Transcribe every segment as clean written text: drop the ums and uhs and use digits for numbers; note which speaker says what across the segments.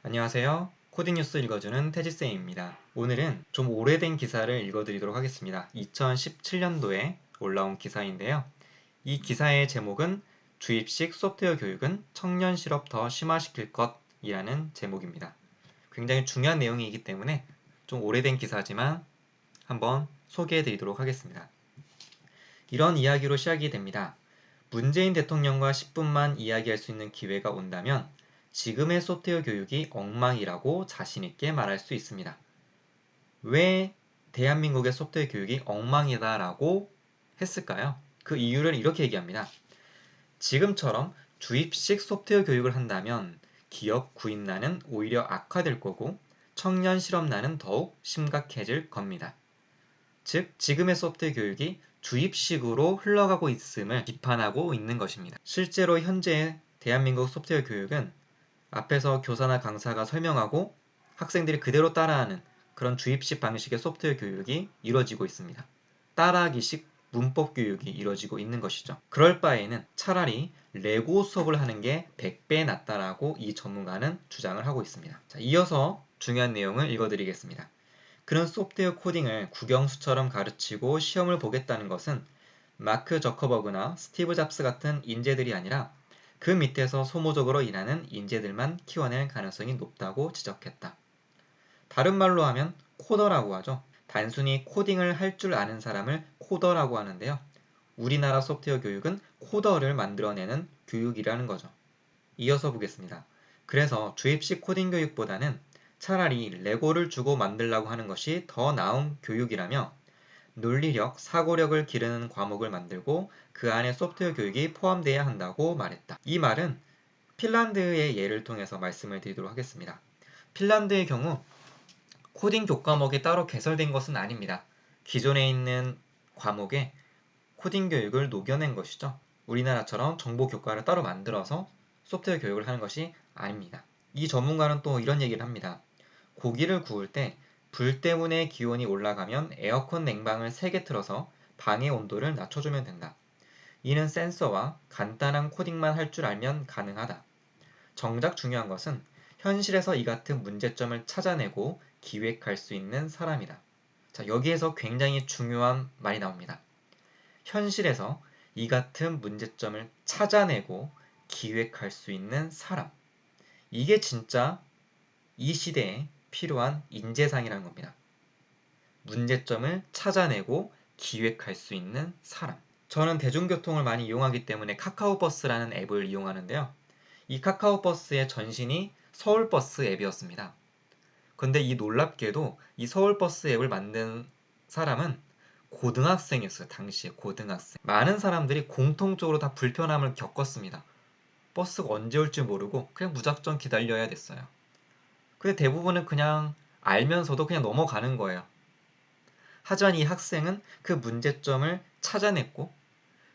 Speaker 1: 안녕하세요. 코딩 뉴스 읽어주는 태지쌤입니다. 오늘은 좀 오래된 기사를 읽어드리도록 하겠습니다. 2017년도에 올라온 기사인데요. 이 기사의 제목은 주입식 소프트웨어 교육은 청년 실업 더 심화시킬 것이라는 제목입니다. 굉장히 중요한 내용이기 때문에 좀 오래된 기사지만 한번 소개해드리도록 하겠습니다. 이런 이야기로 시작이 됩니다. 문재인 대통령과 10분만 이야기할 수 있는 기회가 온다면 지금의 소프트웨어 교육이 엉망이라고 자신있게 말할 수 있습니다. 왜 대한민국의 소프트웨어 교육이 엉망이다라고 했을까요? 그 이유를 이렇게 얘기합니다. 지금처럼 주입식 소프트웨어 교육을 한다면 기업 구인난은 오히려 악화될 거고 청년 실업난은 더욱 심각해질 겁니다. 즉, 지금의 소프트웨어 교육이 주입식으로 흘러가고 있음을 비판하고 있는 것입니다. 실제로 현재 대한민국 소프트웨어 교육은 앞에서 교사나 강사가 설명하고 학생들이 그대로 따라하는 그런 주입식 방식의 소프트웨어 교육이 이루어지고 있습니다. 따라하기식 문법 교육이 이루어지고 있는 것이죠. 그럴 바에는 차라리 레고 수업을 하는 게 100배 낫다라고 이 전문가는 주장을 하고 있습니다. 자, 이어서 중요한 내용을 읽어드리겠습니다. 그런 소프트웨어 코딩을 국영수처럼 가르치고 시험을 보겠다는 것은 마크 저커버그나 스티브 잡스 같은 인재들이 아니라 그 밑에서 소모적으로 일하는 인재들만 키워낼 가능성이 높다고 지적했다. 다른 말로 하면 코더라고 하죠. 단순히 코딩을 할 줄 아는 사람을 코더라고 하는데요. 우리나라 소프트웨어 교육은 코더를 만들어내는 교육이라는 거죠. 이어서 보겠습니다. 그래서 주입식 코딩 교육보다는 차라리 레고를 주고 만들라고 하는 것이 더 나은 교육이라며 논리력, 사고력을 기르는 과목을 만들고 그 안에 소프트웨어 교육이 포함되어야 한다고 말했다. 이 말은 핀란드의 예를 통해서 말씀을 드리도록 하겠습니다. 핀란드의 경우 코딩 교과목이 따로 개설된 것은 아닙니다. 기존에 있는 과목에 코딩 교육을 녹여낸 것이죠. 우리나라처럼 정보 교과를 따로 만들어서 소프트웨어 교육을 하는 것이 아닙니다. 이 전문가는 또 이런 얘기를 합니다. 고기를 구울 때 불 때문에 기온이 올라가면 에어컨 냉방을 3개 틀어서 방의 온도를 낮춰주면 된다. 이는 센서와 간단한 코딩만 할 줄 알면 가능하다. 정작 중요한 것은 현실에서 이 같은 문제점을 찾아내고 기획할 수 있는 사람이다. 자, 여기에서 굉장히 중요한 말이 나옵니다. 현실에서 이 같은 문제점을 찾아내고 기획할 수 있는 사람. 이게 진짜 이 시대에 필요한 인재상이라는 겁니다. 문제점을 찾아내고 기획할 수 있는 사람. 저는 대중교통을 많이 이용하기 때문에 카카오버스라는 앱을 이용하는데요. 이 카카오버스의 전신이 서울버스 앱이었습니다. 근데 이 놀랍게도 이 서울버스 앱을 만든 사람은 고등학생이었어요. 당시에 고등학생. 많은 사람들이 공통적으로 다 불편함을 겪었습니다. 버스가 언제 올지 모르고 그냥 무작정 기다려야 됐어요. 근데 대부분은 그냥 알면서도 그냥 넘어가는 거예요. 하지만 이 학생은 그 문제점을 찾아냈고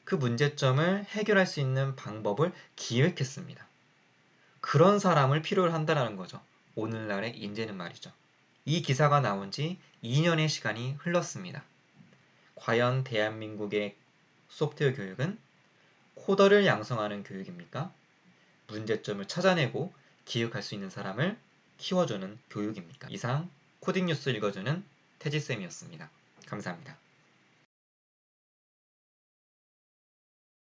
Speaker 1: 그 문제점을 해결할 수 있는 방법을 기획했습니다. 그런 사람을 필요로 한다는 거죠. 오늘날의 인재는 말이죠. 이 기사가 나온 지 2년의 시간이 흘렀습니다. 과연 대한민국의 소프트웨어 교육은 코더를 양성하는 교육입니까? 문제점을 찾아내고 기획할 수 있는 사람을 키워주는 교육입니까? 이상 코딩 뉴스 읽어주는 태지쌤이었습니다. 감사합니다.